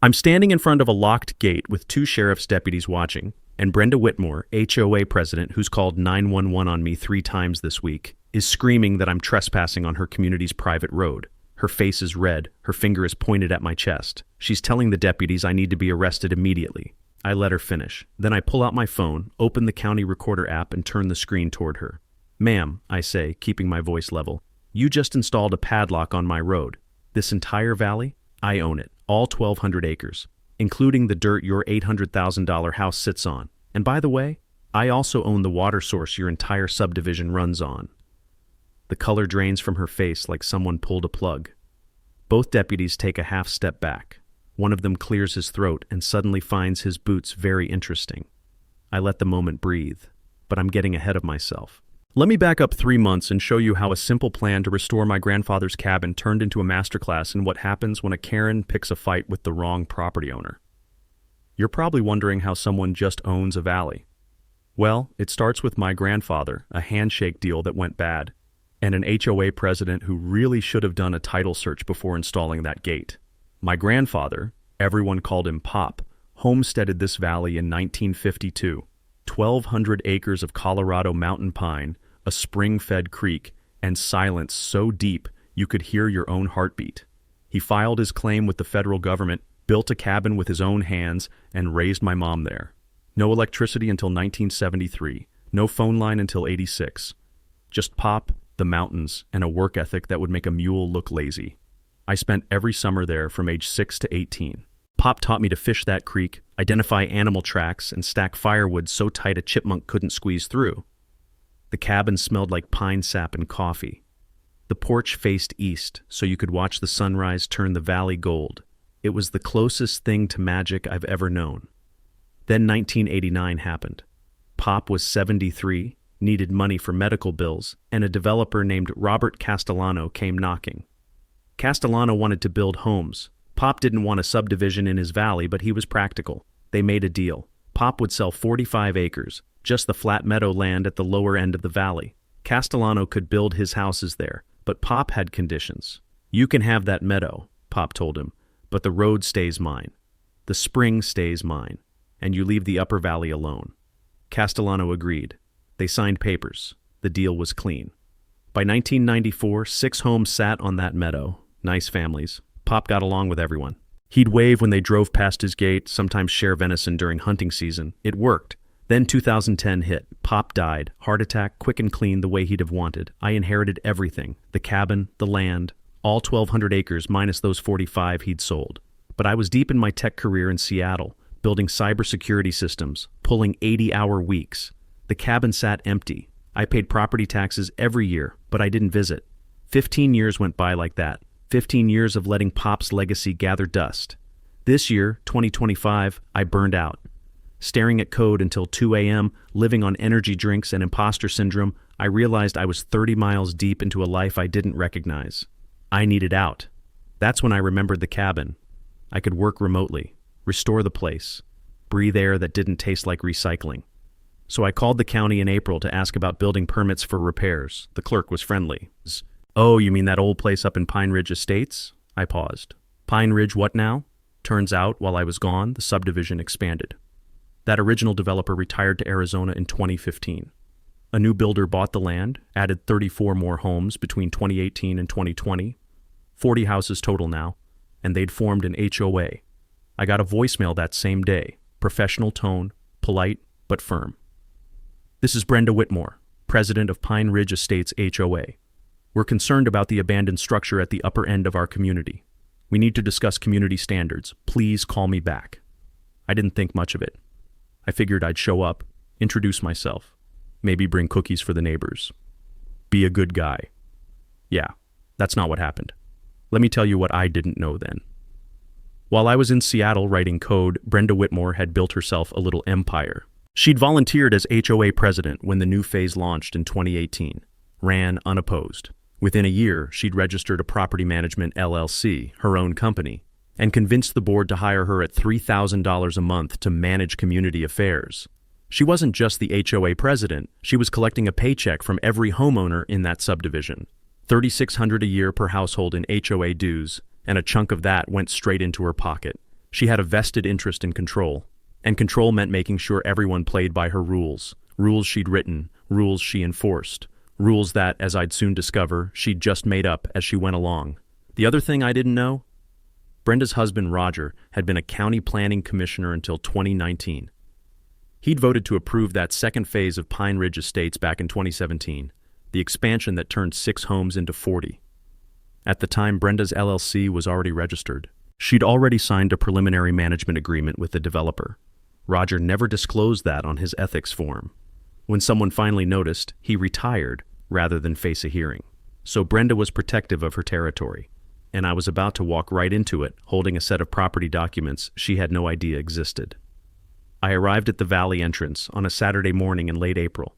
I'm standing in front of a locked gate with two sheriff's deputies watching, and Brenda Whitmore, HOA president, who's called 911 on me 3 times this week, is screaming that I'm trespassing on her community's private road. Her face is red, her finger is pointed at my chest. She's telling the deputies I need to be arrested immediately. I let her finish. Then I pull out my phone, open the county recorder app, and turn the screen toward her. "Ma'am," I say, keeping my voice level, "you just installed a padlock on my road. This entire valley? I own it, all 1,200 acres, including the dirt your $800,000 house sits on. And by the way, I also own the water source your entire subdivision runs on." The color drains from her face like someone pulled a plug. Both deputies take a half step back. One of them clears his throat and suddenly finds his boots very interesting. I let the moment breathe, but I'm getting ahead of myself. Let me back up 3 months and show you how a simple plan to restore my grandfather's cabin turned into a masterclass in what happens when a Karen picks a fight with the wrong property owner. You're probably wondering how someone just owns a valley. Well, it starts with my grandfather, a handshake deal that went bad, and an HOA president who really should have done a title search before installing that gate. My grandfather, everyone called him Pop, homesteaded this valley in 1952. 1,200 acres of Colorado mountain pine, a spring-fed creek, and silence so deep you could hear your own heartbeat. He filed his claim with the federal government, built a cabin with his own hands, and raised my mom there. No electricity until 1973, no phone line until 86. Just Pop, the mountains, and a work ethic that would make a mule look lazy. I spent every summer there from age 6 to 18. Pop taught me to fish that creek, identify animal tracks, and stack firewood so tight a chipmunk couldn't squeeze through. The cabin smelled like pine sap and coffee. The porch faced east, so you could watch the sunrise turn the valley gold. It was the closest thing to magic I've ever known. Then 1989 happened. Pop was 73, needed money for medical bills, and a developer named Robert Castellano came knocking. Castellano wanted to build homes. Pop didn't want a subdivision in his valley, but he was practical. They made a deal. Pop would sell 45 acres, just the flat meadow land at the lower end of the valley. Castellano could build his houses there, but Pop had conditions. "You can have that meadow," Pop told him, "but the road stays mine. The spring stays mine, and you leave the upper valley alone." Castellano agreed. They signed papers. The deal was clean. By 1994, 6 homes sat on that meadow. Nice families. Pop got along with everyone. He'd wave when they drove past his gate, sometimes share venison during hunting season. It worked. Then 2010 hit. Pop died. Heart attack, quick and clean the way he'd have wanted. I inherited everything. The cabin, the land, all 1,200 acres minus those 45 he'd sold. But I was deep in my tech career in Seattle, building cybersecurity systems, pulling 80-hour weeks. The cabin sat empty. I paid property taxes every year, but I didn't visit. 15 years went by like that. 15 years of letting Pop's legacy gather dust. This year, 2025, I burned out. Staring at code until 2 a.m., living on energy drinks and imposter syndrome, I realized I was 30 miles deep into a life I didn't recognize. I needed out. That's when I remembered the cabin. I could work remotely, restore the place, breathe air that didn't taste like recycling. So I called the county in April to ask about building permits for repairs. The clerk was friendly. "Oh, you mean that old place up in Pine Ridge Estates?" I paused. "Pine Ridge what now?" Turns out, while I was gone, the subdivision expanded. That original developer retired to Arizona in 2015. A new builder bought the land, added 34 more homes between 2018 and 2020, 40 houses total now, and they'd formed an HOA. I got a voicemail that same day, professional tone, polite but firm. "This is Brenda Whitmore, president of Pine Ridge Estates HOA. We're concerned about the abandoned structure at the upper end of our community. We need to discuss community standards. Please call me back." I didn't think much of it. I figured I'd show up, introduce myself, maybe bring cookies for the neighbors. Be a good guy. Yeah, that's not what happened. Let me tell you what I didn't know then. While I was in Seattle writing code, Brenda Whitmore had built herself a little empire. She'd volunteered as HOA president when the new phase launched in 2018, ran unopposed. Within a year, she'd registered a property management LLC, her own company, and convinced the board to hire her at $3,000 a month to manage community affairs. She wasn't just the HOA president, she was collecting a paycheck from every homeowner in that subdivision. $3,600 a year per household in HOA dues, and a chunk of that went straight into her pocket. She had a vested interest in control, and control meant making sure everyone played by her rules, rules she'd written, rules she enforced, rules that, as I'd soon discover, she'd just made up as she went along. The other thing I didn't know? Brenda's husband, Roger, had been a county planning commissioner until 2019. He'd voted to approve that second phase of Pine Ridge Estates back in 2017, the expansion that turned 6 homes into 40. At the time, Brenda's LLC was already registered. She'd already signed a preliminary management agreement with the developer. Roger never disclosed that on his ethics form. When someone finally noticed, he retired rather than face a hearing. So Brenda was protective of her territory, and I was about to walk right into it, holding a set of property documents she had no idea existed. I arrived at the valley entrance on a Saturday morning in late April.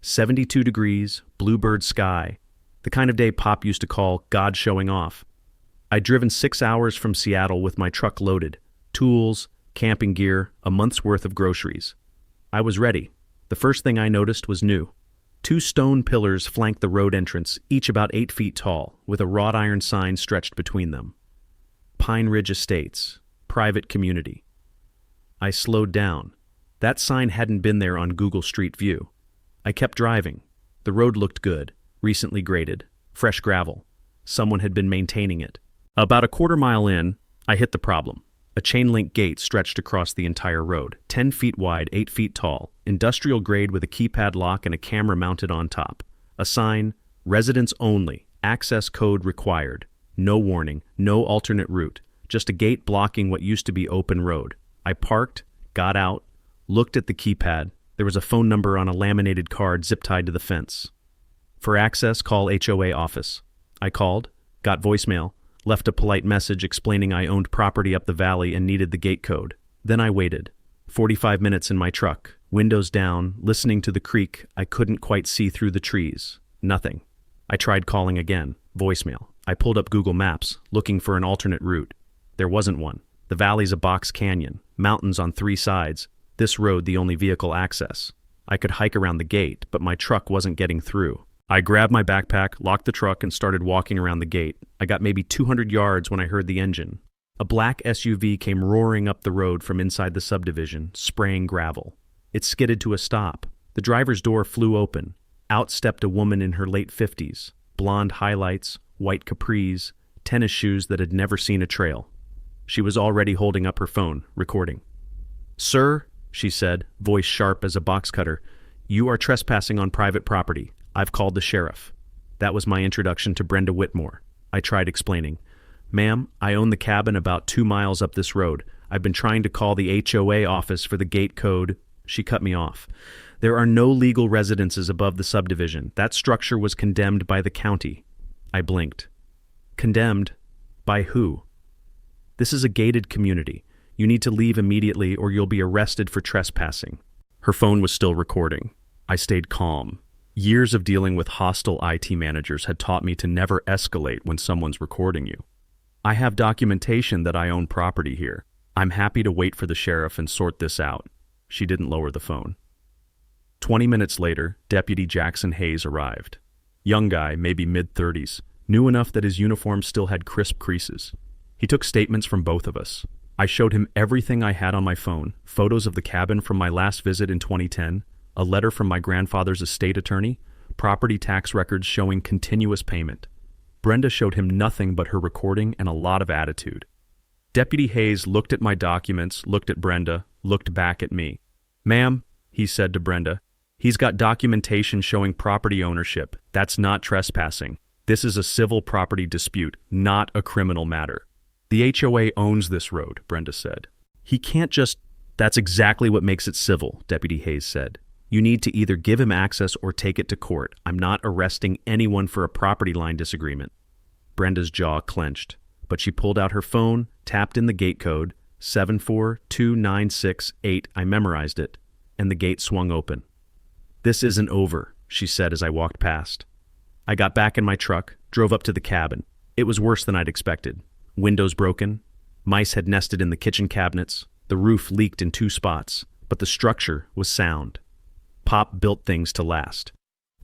72 degrees, bluebird sky, the kind of day Pop used to call God showing off. I'd driven 6 hours from Seattle with my truck loaded, tools, camping gear, a month's worth of groceries. I was ready. The first thing I noticed was new. 2 stone pillars flanked the road entrance, each about 8 feet tall, with a wrought iron sign stretched between them. Pine Ridge Estates, private community. I slowed down. That sign hadn't been there on Google Street View. I kept driving. The road looked good, recently graded, fresh gravel. Someone had been maintaining it. About a quarter mile in, I hit the problem. A chain-link gate stretched across the entire road, 10 feet wide, 8 feet tall, industrial grade with a keypad lock and a camera mounted on top. A sign, residents only, access code required. No warning, no alternate route, just a gate blocking what used to be open road. I parked, got out, looked at the keypad. There was a phone number on a laminated card zip-tied to the fence. For access, call HOA office. I called, got voicemail, left a polite message explaining I owned property up the valley and needed the gate code. Then I waited. 45 minutes in my truck, windows down, listening to the creek. I couldn't quite see through the trees. Nothing. I tried calling again. Voicemail. I pulled up Google Maps, looking for an alternate route. There wasn't one. The valley's a box canyon, mountains on 3 sides. This road the only vehicle access. I could hike around the gate, but my truck wasn't getting through. I grabbed my backpack, locked the truck, and started walking around the gate. I got maybe 200 yards when I heard the engine. A black SUV came roaring up the road from inside the subdivision, spraying gravel. It skidded to a stop. The driver's door flew open. Out stepped a woman in her late 50s, blonde highlights, white capris, tennis shoes that had never seen a trail. She was already holding up her phone, recording. "Sir," she said, voice sharp as a box cutter, "you are trespassing on private property. I've called the sheriff." That was my introduction to Brenda Whitmore. I tried explaining. "Ma'am, I own the cabin about 2 miles up this road. I've been trying to call the HOA office for the gate code." She cut me off. "There are no legal residences above the subdivision. That structure was condemned by the county." I blinked. Condemned? By who? "This is a gated community. You need to leave immediately or you'll be arrested for trespassing." Her phone was still recording. I stayed calm. Years of dealing with hostile IT managers had taught me to never escalate when someone's recording you. "I have documentation that I own property here. I'm happy to wait for the sheriff and sort this out." She didn't lower the phone. 20 minutes later, Deputy Jackson Hayes arrived. Young guy, maybe mid-30s, new enough that his uniform still had crisp creases. He took statements from both of us. I showed him everything I had on my phone, photos of the cabin from my last visit in 2010, a letter from my grandfather's estate attorney, property tax records showing continuous payment. Brenda showed him nothing but her recording and a lot of attitude. Deputy Hayes looked at my documents, looked at Brenda, looked back at me. "Ma'am," he said to Brenda, "he's got documentation showing property ownership. That's not trespassing. This is a civil property dispute, not a criminal matter." "The HOA owns this road," Brenda said. "He can't just—" "That's exactly what makes it civil," Deputy Hayes said. "You need to either give him access or take it to court. I'm not arresting anyone for a property line disagreement." Brenda's jaw clenched, but she pulled out her phone, tapped in the gate code, 742968. I memorized it, and the gate swung open. "This isn't over," she said as I walked past. I got back in my truck, drove up to the cabin. It was worse than I'd expected. Windows broken, mice had nested in the kitchen cabinets, the roof leaked in 2 spots, but the structure was sound. Pop built things to last.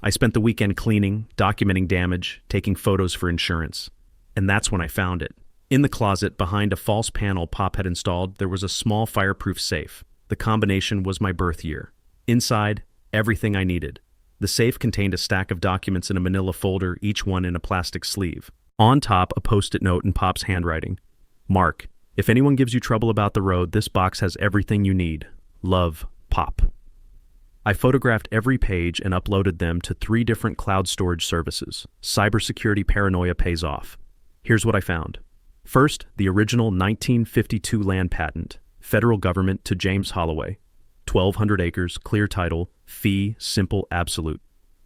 I spent the weekend cleaning, documenting damage, taking photos for insurance. And that's when I found it. In the closet, behind a false panel Pop had installed, there was a small fireproof safe. The combination was my birth year. Inside, everything I needed. The safe contained a stack of documents in a manila folder, each one in a plastic sleeve. On top, a post-it note in Pop's handwriting. Mark, if anyone gives you trouble about the road, this box has everything you need. Love, Pop. I photographed every page and uploaded them to 3 different cloud storage services. Cybersecurity paranoia pays off. Here's what I found. First, the original 1952 land patent, federal government to James Holloway. 1,200 acres, clear title, fee, simple, absolute.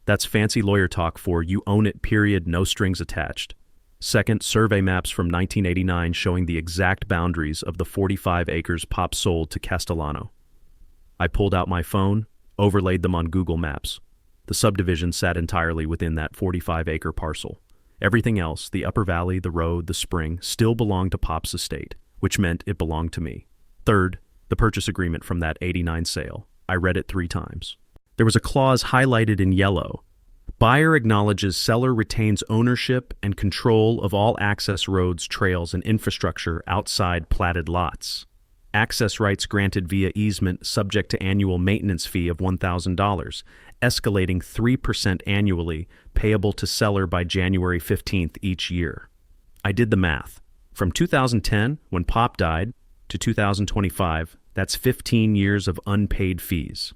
That's fancy lawyer talk for you own it, period, no strings attached. Second, survey maps from 1989 showing the exact boundaries of the 45 acres Pop sold to Castellano. I pulled out my phone, overlaid them on Google Maps. The subdivision sat entirely within that 45-acre parcel. Everything else, the upper valley, the road, the spring, still belonged to Pop's estate, which meant it belonged to me. Third, the purchase agreement from that '89 sale. I read it 3 times. There was a clause highlighted in yellow. Buyer acknowledges seller retains ownership and control of all access roads, trails, and infrastructure outside platted lots. Access rights granted via easement subject to annual maintenance fee of $1,000, escalating 3% annually, payable to seller by January 15th each year. I did the math. From 2010, when Pop died, to 2025, that's 15 years of unpaid fees.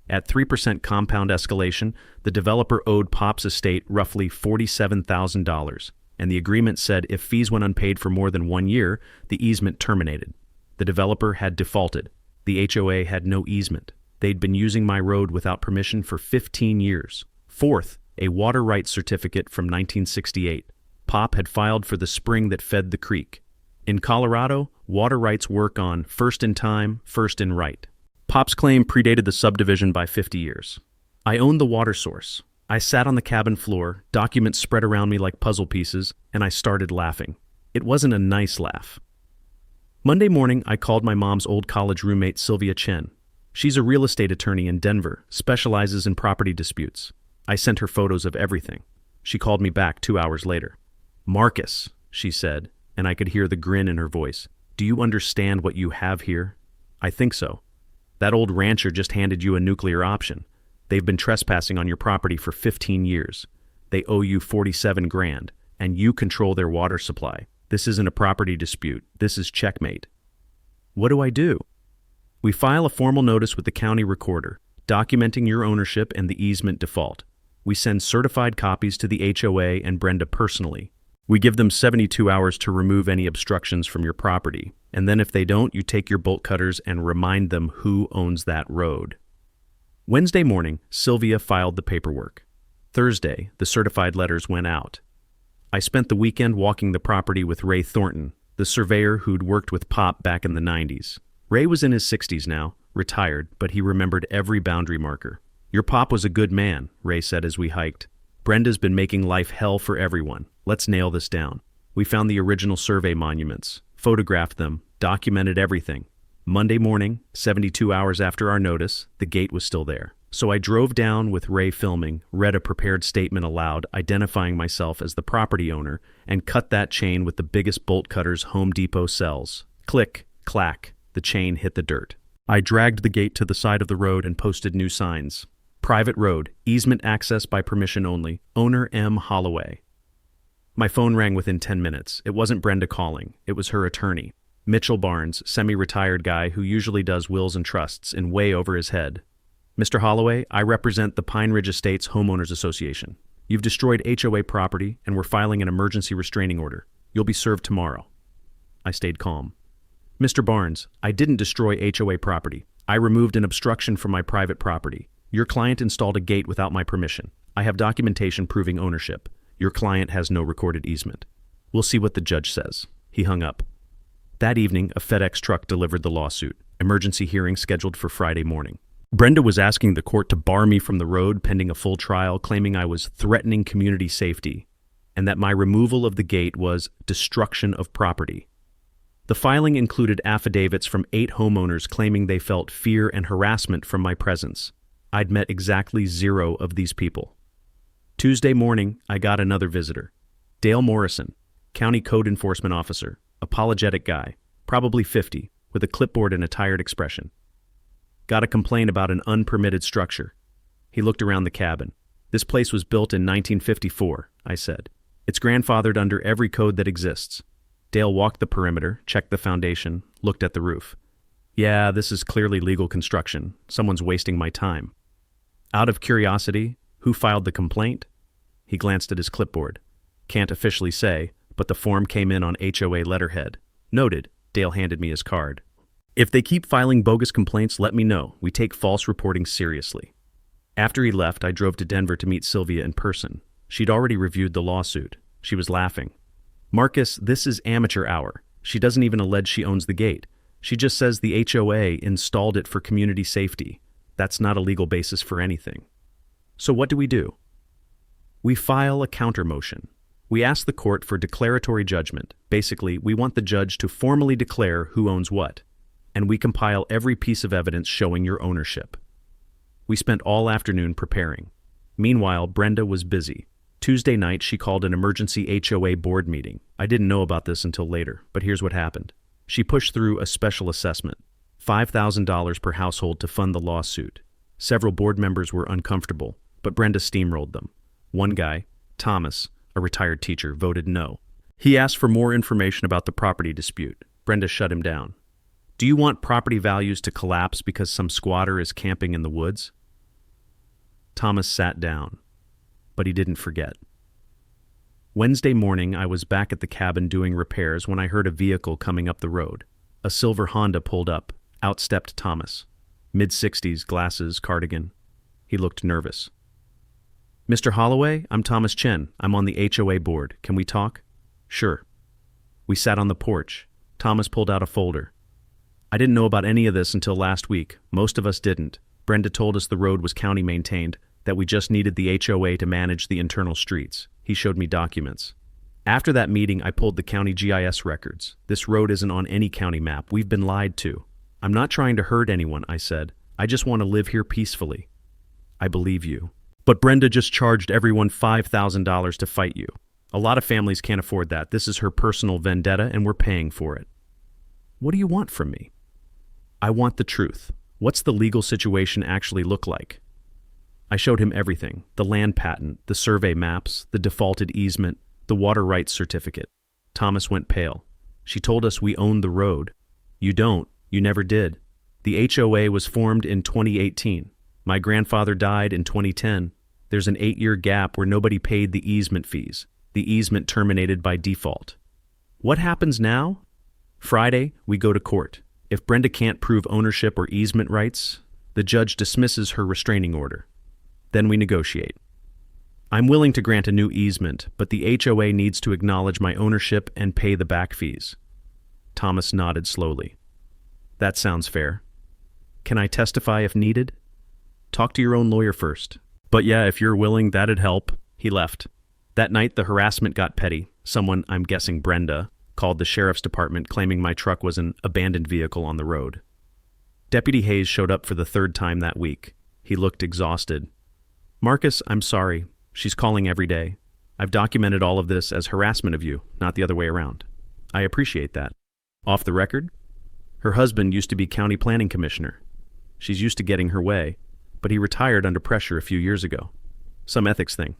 At 3% compound escalation, the developer owed Pop's estate roughly $47,000, and the agreement said if fees went unpaid for more than 1 year, the easement terminated. The developer had defaulted. The HOA had no easement. They'd been using my road without permission for 15 years. Fourth, a water rights certificate from 1968. Pop had filed for the spring that fed the creek. In Colorado, water rights work on first in time, first in right. Pop's claim predated the subdivision by 50 years. I owned the water source. I sat on the cabin floor, documents spread around me like puzzle pieces, and I started laughing. It wasn't a nice laugh. Monday morning, I called my mom's old college roommate, Sylvia Chen. She's a real estate attorney in Denver, specializes in property disputes. I sent her photos of everything. She called me back 2 hours later. Marcus, she said, and I could hear the grin in her voice. Do you understand what you have here? I think so. That old rancher just handed you a nuclear option. They've been trespassing on your property for 15 years. They owe you 47 grand, and you control their water supply. This isn't a property dispute. This is checkmate. What do I do? We file a formal notice with the county recorder, documenting your ownership and the easement default. We send certified copies to the HOA and Brenda personally. We give them 72 hours to remove any obstructions from your property, and then if they don't, you take your bolt cutters and remind them who owns that road. Wednesday morning, Sylvia filed the paperwork. Thursday, the certified letters went out. I spent the weekend walking the property with Ray Thornton, the surveyor who'd worked with Pop back in the 90s. Ray was in his 60s now, retired, but he remembered every boundary marker. Your Pop was a good man, Ray said as we hiked. Brenda's been making life hell for everyone. Let's nail this down. We found the original survey monuments, photographed them, documented everything. Monday morning, 72 hours after our notice, the gate was still there. So I drove down with Ray filming, read a prepared statement aloud, identifying myself as the property owner, and cut that chain with the biggest bolt cutters Home Depot sells. Click, clack, the chain hit the dirt. I dragged the gate to the side of the road and posted new signs. Private road, easement access by permission only, owner M. Holloway. My phone rang within 10 minutes. It wasn't Brenda calling. It was her attorney. Mitchell Barnes, semi-retired guy who usually does wills and trusts in way over his head. Mr. Holloway, I represent the Pine Ridge Estates Homeowners Association. You've destroyed HOA property and we're filing an emergency restraining order. You'll be served tomorrow. I stayed calm. Mr. Barnes, I didn't destroy HOA property. I removed an obstruction from my private property. Your client installed a gate without my permission. I have documentation proving ownership. Your client has no recorded easement. We'll see what the judge says. He hung up. That evening, a FedEx truck delivered the lawsuit. Emergency hearing scheduled for Friday morning. Brenda was asking the court to bar me from the road pending a full trial, claiming I was threatening community safety, and that my removal of the gate was destruction of property. The filing included affidavits from 8 homeowners claiming they felt fear and harassment from my presence. I'd met exactly 0 of these people. Tuesday morning, I got another visitor. Dale Morrison. County Code Enforcement Officer, apologetic guy, probably 50, with a clipboard and a tired expression. Got a complaint about an unpermitted structure. He looked around the cabin. This place was built in 1954, I said. It's grandfathered under every code that exists. Dale walked the perimeter, checked the foundation, looked at the roof. Yeah, this is clearly legal construction. Someone's wasting my time. Out of curiosity, who filed the complaint? He glanced at his clipboard. Can't officially say, but the form came in on HOA letterhead. Noted. Dale handed me his card. If they keep filing bogus complaints, let me know. We take false reporting seriously. After he left, I drove to Denver to meet Sylvia in person. She'd already reviewed the lawsuit. She was laughing. Marcus, this is amateur hour. She doesn't even allege she owns the gate. She just says the HOA installed it for community safety. That's not a legal basis for anything. So what do? We file a counter motion. We ask the court for declaratory judgment. Basically, we want the judge to formally declare who owns what. And we compile every piece of evidence showing your ownership. We spent all afternoon preparing. Meanwhile, Brenda was busy. Tuesday night, she called an emergency HOA board meeting. I didn't know about this until later, but here's what happened. She pushed through a special assessment, $5,000 per household to fund the lawsuit. Several board members were uncomfortable, but Brenda steamrolled them. One guy, Thomas, a retired teacher, voted no. He asked for more information about the property dispute. Brenda shut him down. Do you want property values to collapse because some squatter is camping in the woods? Thomas sat down, but he didn't forget. Wednesday morning, I was back at the cabin doing repairs when I heard a vehicle coming up the road. A silver Honda pulled up. Out stepped Thomas. Mid-60s, glasses, cardigan. He looked nervous. Mr. Holloway, I'm Thomas Chen. I'm on the HOA board. Can we talk? Sure. We sat on the porch. Thomas pulled out a folder. I didn't know about any of this until last week. Most of us didn't. Brenda told us the road was county maintained, that we just needed the HOA to manage the internal streets. He showed me documents. After that meeting, I pulled the county GIS records. This road isn't on any county map. We've been lied to. I'm not trying to hurt anyone, I said. I just want to live here peacefully. I believe you. But Brenda just charged everyone $5,000 to fight you. A lot of families can't afford that. This is her personal vendetta, and we're paying for it. What do you want from me? I want the truth. What's the legal situation actually look like? I showed him everything. The land patent, the survey maps, the defaulted easement, the water rights certificate. Thomas went pale. She told us we owned the road. You don't. You never did. The HOA was formed in 2018. My grandfather died in 2010. There's an 8-year gap where nobody paid the easement fees. The easement terminated by default. What happens now? Friday, we go to court. If Brenda can't prove ownership or easement rights, the judge dismisses her restraining order. Then we negotiate. I'm willing to grant a new easement, but the HOA needs to acknowledge my ownership and pay the back fees. Thomas nodded slowly. That sounds fair. Can I testify if needed? Talk to your own lawyer first. But yeah, if you're willing, that'd help. He left. That night, the harassment got petty. Someone, I'm guessing Brenda, called the sheriff's department claiming my truck was an abandoned vehicle on the road. Deputy Hayes showed up for the 3rd time that week. He looked exhausted. Marcus, I'm sorry. She's calling every day. I've documented all of this as harassment of you, not the other way around. I appreciate that. Off the record? Her husband used to be county planning commissioner. She's used to getting her way, but he retired under pressure a few years ago. Some ethics thing.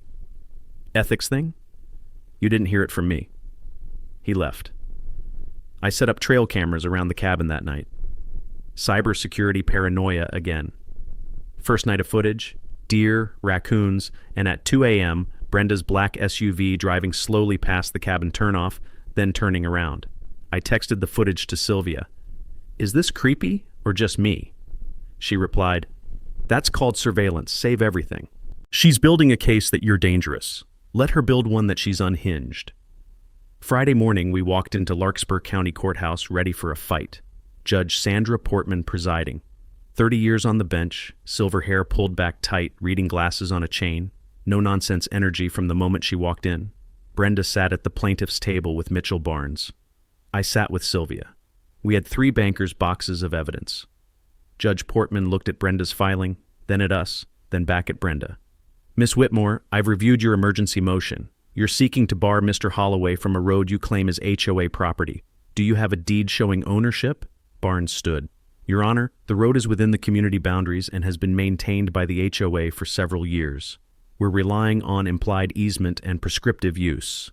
Ethics thing? You didn't hear it from me. He left. I set up trail cameras around the cabin that night. Cybersecurity paranoia again. First night of footage, deer, raccoons, and at 2 a.m., Brenda's black SUV driving slowly past the cabin turnoff, then turning around. I texted the footage to Sylvia. Is this creepy or just me? She replied, That's called surveillance. Save everything. She's building a case that you're dangerous. Let her build one that she's unhinged. Friday morning, we walked into Larkspur County Courthouse ready for a fight. Judge Sandra Portman presiding. 30 years on the bench, silver hair pulled back tight, reading glasses on a chain. No-nonsense energy from the moment she walked in. Brenda sat at the plaintiff's table with Mitchell Barnes. I sat with Sylvia. We had 3 bankers' boxes of evidence. Judge Portman looked at Brenda's filing, then at us, then back at Brenda. Miss Whitmore, I've reviewed your emergency motion. You're seeking to bar Mr. Holloway from a road you claim is HOA property. Do you have a deed showing ownership? Barnes stood. Your Honor, the road is within the community boundaries and has been maintained by the HOA for several years. We're relying on implied easement and prescriptive use.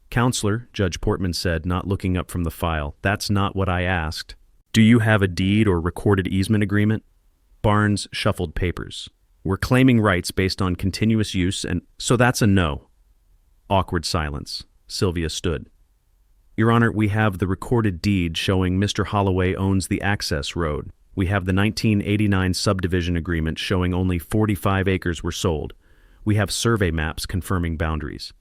Counselor, Judge Portman said, not looking up from the file, that's not what I asked. Do you have a deed or recorded easement agreement? Barnes shuffled papers. We're claiming rights based on continuous use, and so that's a no. Awkward silence. Sylvia stood. Your Honor, we have the recorded deed showing Mr. Holloway owns the access road. We have the 1989 subdivision agreement showing only 45 acres were sold. We have survey maps confirming boundaries.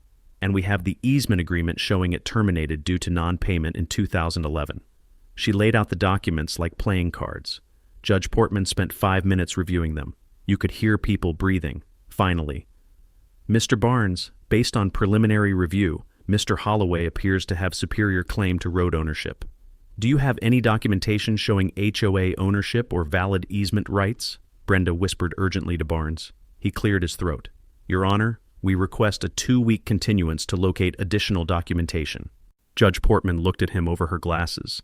And we have the easement agreement showing it terminated due to non-payment in 2011. She laid out the documents like playing cards. Judge Portman spent 5 minutes reviewing them. You could hear people breathing. Finally, Mr. Barnes, based on preliminary review, Mr. Holloway appears to have superior claim to road ownership. Do you have any documentation showing HOA ownership or valid easement rights? Brenda whispered urgently to Barnes. He cleared his throat. Your Honor, we request a 2-week continuance to locate additional documentation. Judge Portman looked at him over her glasses.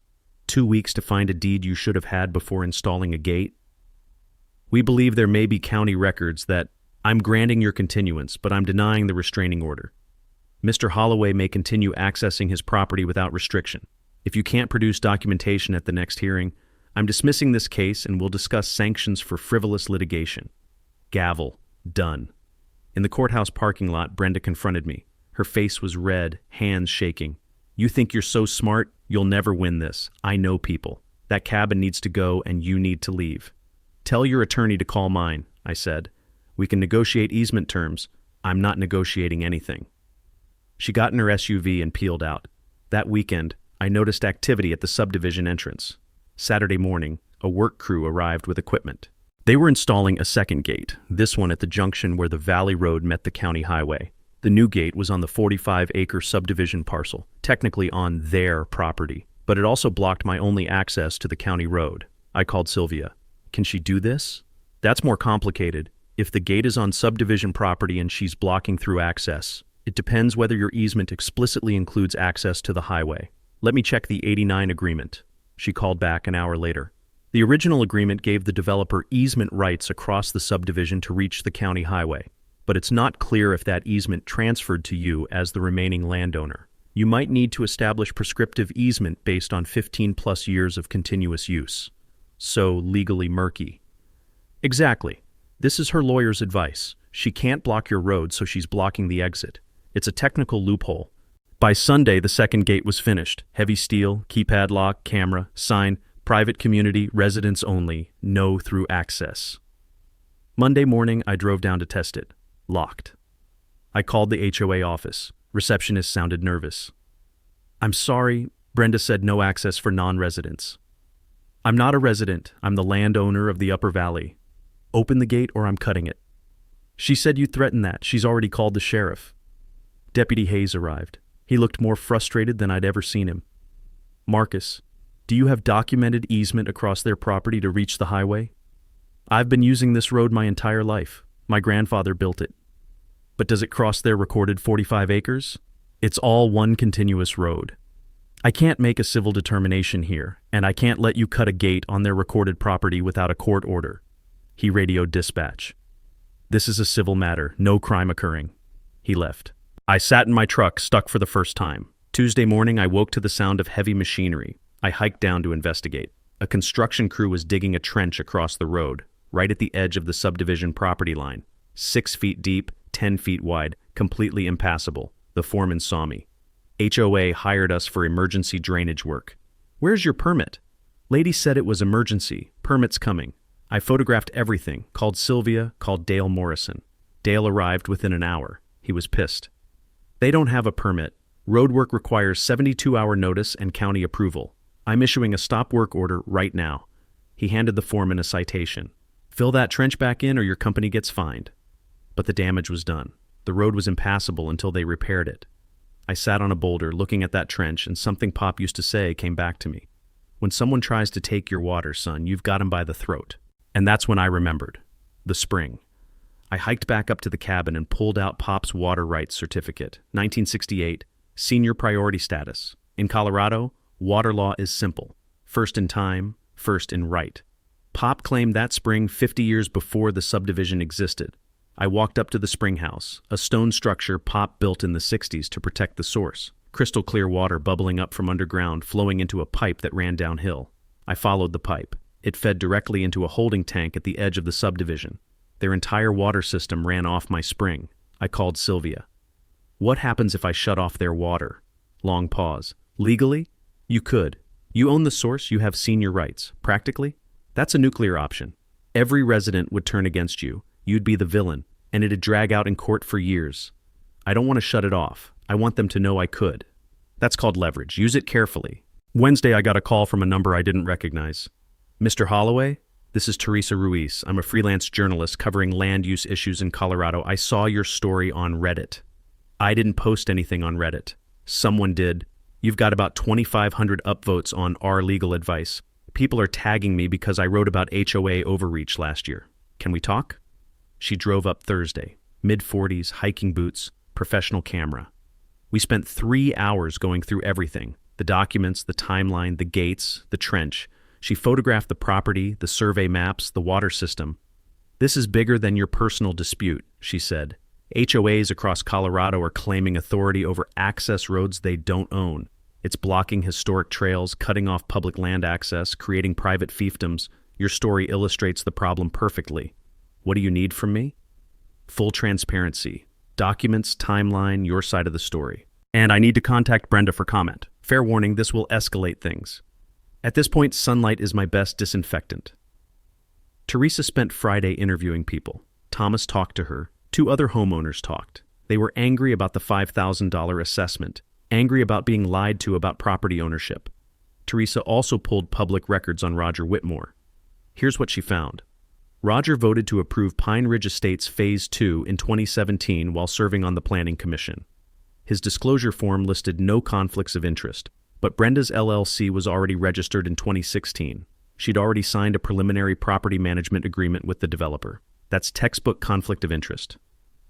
2 weeks to find a deed you should have had before installing a gate? We believe there may be county records that I'm granting your continuance, but I'm denying the restraining order. Mr. Holloway may continue accessing his property without restriction. If you can't produce documentation at the next hearing, I'm dismissing this case and we'll discuss sanctions for frivolous litigation. Gavel. Done. In the courthouse parking lot, Brenda confronted me. Her face was red, hands shaking. You think you're so smart, you'll never win this. I know people. That cabin needs to go and you need to leave. Tell your attorney to call mine, I said. We can negotiate easement terms. I'm not negotiating anything. She got in her SUV and peeled out. That weekend, I noticed activity at the subdivision entrance. Saturday morning, a work crew arrived with equipment. They were installing a second gate, this one at the junction where the Valley Road met the county highway. The new gate was on the 45-acre subdivision parcel, technically on their property, but it also blocked my only access to the county road. I called Sylvia. Can she do this? That's more complicated. If the gate is on subdivision property and she's blocking through access, it depends whether your easement explicitly includes access to the highway. Let me check the '89 agreement. She called back an hour later. The original agreement gave the developer easement rights across the subdivision to reach the county highway, but it's not clear if that easement transferred to you as the remaining landowner. You might need to establish prescriptive easement based on 15+ years of continuous use. So legally murky. Exactly. This is her lawyer's advice. She can't block your road, so she's blocking the exit. It's a technical loophole. By Sunday, the second gate was finished. Heavy steel, keypad lock, camera, sign, private community, residents only, no through access. Monday morning, I drove down to test it. Locked. I called the HOA office. Receptionist sounded nervous. I'm sorry, Brenda said no access for non-residents. I'm not a resident. I'm the landowner of the Upper Valley. Open the gate or I'm cutting it. She said you threatened that. She's already called the sheriff. Deputy Hayes arrived. He looked more frustrated than I'd ever seen him. Marcus, do you have documented easement across their property to reach the highway? I've been using this road my entire life. My grandfather built it. But does it cross their recorded 45 acres? It's all one continuous road. I can't make a civil determination here, and I can't let you cut a gate on their recorded property without a court order. He radioed dispatch. This is a civil matter, no crime occurring. He left. I sat in my truck, stuck for the first time. Tuesday morning, I woke to the sound of heavy machinery. I hiked down to investigate. A construction crew was digging a trench across the road, right at the edge of the subdivision property line. 6 feet deep, 10 feet wide, completely impassable. The foreman saw me. HOA hired us for emergency drainage work. Where's your permit? Lady said it was emergency. Permit's coming. I photographed everything, called Sylvia, called Dale Morrison. Dale arrived within an hour. He was pissed. They don't have a permit. Road work requires 72-hour notice and county approval. I'm issuing a stop work order right now. He handed the foreman a citation. Fill that trench back in or your company gets fined. But the damage was done. The road was impassable until they repaired it. I sat on a boulder looking at that trench and something Pop used to say came back to me. When someone tries to take your water, son, you've got him by the throat. And that's when I remembered. The spring. I hiked back up to the cabin and pulled out Pop's water rights certificate, 1968, senior priority status. In Colorado, water law is simple. First in time, first in right. Pop claimed that spring 50 years before the subdivision existed. I walked up to the spring house, a stone structure Pop built in the 60s to protect the source. Crystal clear water bubbling up from underground, flowing into a pipe that ran downhill. I followed the pipe. It fed directly into a holding tank at the edge of the subdivision. Their entire water system ran off my spring. I called Sylvia. What happens if I shut off their water? Long pause. Legally? You could. You own the source, you have senior rights. Practically? That's a nuclear option. Every resident would turn against you. You'd be the villain, and it'd drag out in court for years. I don't want to shut it off. I want them to know I could. That's called leverage. Use it carefully. Wednesday, I got a call from a number I didn't recognize. Mr. Holloway? This is Teresa Ruiz. I'm a freelance journalist covering land use issues in Colorado. I saw your story on Reddit. I didn't post anything on Reddit. Someone did. You've got about 2,500 upvotes on our legal advice. People are tagging me because I wrote about HOA overreach last year. Can we talk? She drove up Thursday. Mid-40s, hiking boots, professional camera. We spent 3 hours going through everything. The documents, the timeline, the gates, the trench. She photographed the property, the survey maps, the water system. This is bigger than your personal dispute, she said. HOAs across Colorado are claiming authority over access roads they don't own. It's blocking historic trails, cutting off public land access, creating private fiefdoms. Your story illustrates the problem perfectly. What do you need from me? Full transparency. Documents, timeline, your side of the story. And I need to contact Brenda for comment. Fair warning, this will escalate things. At this point, sunlight is my best disinfectant. Teresa spent Friday interviewing people. Thomas talked to her. 2 other homeowners talked. They were angry about the $5,000 assessment, angry about being lied to about property ownership. Teresa also pulled public records on Roger Whitmore. Here's what she found. Roger voted to approve Pine Ridge Estates Phase 2 in 2017 while serving on the Planning Commission. His disclosure form listed no conflicts of interest, but Brenda's LLC was already registered in 2016. She'd already signed a preliminary property management agreement with the developer. That's textbook conflict of interest.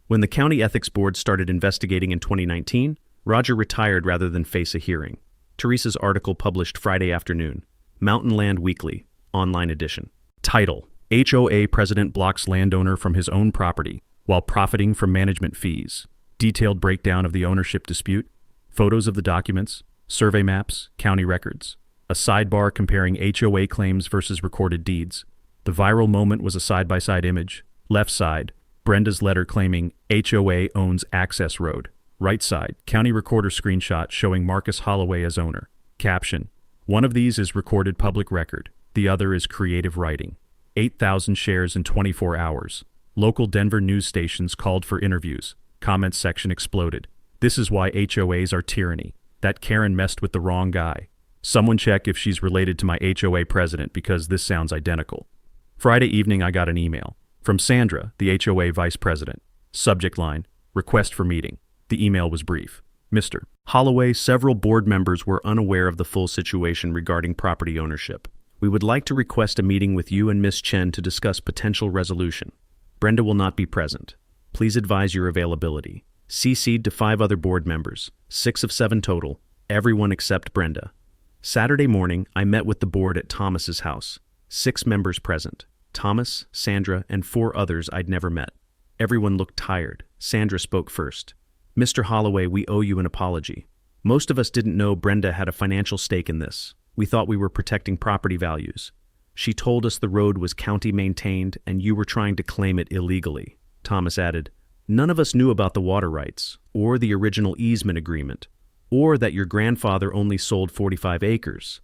When the County Ethics Board started investigating in 2019, Roger retired rather than face a hearing. Teresa's article published Friday afternoon. Mountain Land Weekly, online edition. Title: HOA President Blocks Landowner from His Own Property While Profiting from Management Fees. Detailed breakdown of the ownership dispute, photos of the documents, survey maps, county records, a sidebar comparing HOA claims versus recorded deeds. The viral moment was a side-by-side image. Left side, Brenda's letter claiming HOA owns access road. Right side, county recorder screenshot showing Marcus Holloway as owner. Caption: one of these is recorded public record. The other is creative writing. 8,000 shares in 24 hours. Local Denver news stations called for interviews. Comments section exploded. This is why HOAs are tyranny. That Karen messed with the wrong guy. Someone check if she's related to my HOA president because this sounds identical. Friday evening I got an email from Sandra, the HOA vice president. Subject line: request for meeting. The email was brief. Mr. Holloway, several board members were unaware of the full situation regarding property ownership. We would like to request a meeting with you and Ms. Chen to discuss potential resolution. Brenda will not be present. Please advise your availability. CC'd to 5 other board members, 6 of 7 total, everyone except Brenda. Saturday morning, I met with the board at Thomas's house. 6 members present. Thomas, Sandra, and 4 others I'd never met. Everyone looked tired. Sandra spoke first. Mr. Holloway, we owe you an apology. Most of us didn't know Brenda had a financial stake in this. We thought we were protecting property values. She told us the road was county maintained and you were trying to claim it illegally. Thomas added, none of us knew about the water rights, or the original easement agreement, or that your grandfather only sold 45 acres.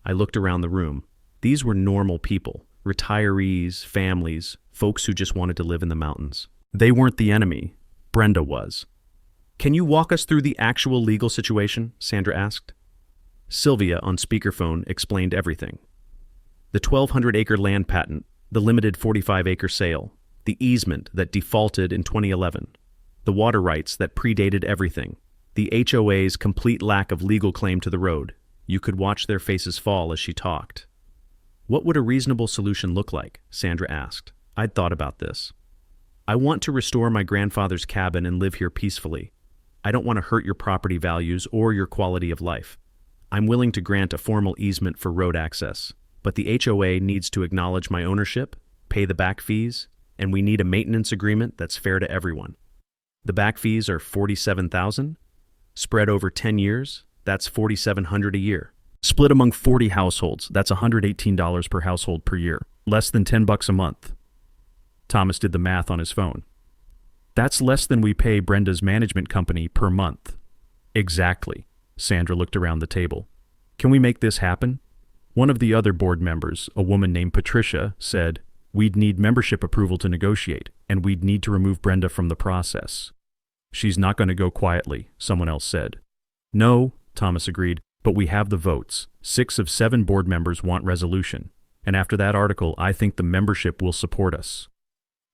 I looked around the room. These were normal people, retirees, families, folks who just wanted to live in the mountains. They weren't the enemy. Brenda was. Can you walk us through the actual legal situation? Sandra asked. Sylvia, on speakerphone, explained everything. The 1,200-acre land patent, the limited 45-acre sale, the easement that defaulted in 2011, the water rights that predated everything, the HOA's complete lack of legal claim to the road. You could watch their faces fall as she talked. What would a reasonable solution look like? Sandra asked. I'd thought about this. I want to restore my grandfather's cabin and live here peacefully. I don't want to hurt your property values or your quality of life. I'm willing to grant a formal easement for road access, but the HOA needs to acknowledge my ownership, pay the back fees, and we need a maintenance agreement that's fair to everyone. The back fees are $47,000, spread over 10 years, that's $4,700 a year. Split among 40 households, that's $118 per household per year, less than $10 a month. Thomas did the math on his phone. That's less than we pay Brenda's management company per month. Exactly. Sandra looked around the table. Can we make this happen? One of the other board members, a woman named Patricia, said, we'd need membership approval to negotiate, and we'd need to remove Brenda from the process. She's not going to go quietly, someone else said. No, Thomas agreed, but we have the votes. 6 of 7 board members want resolution, and after that article, I think the membership will support us.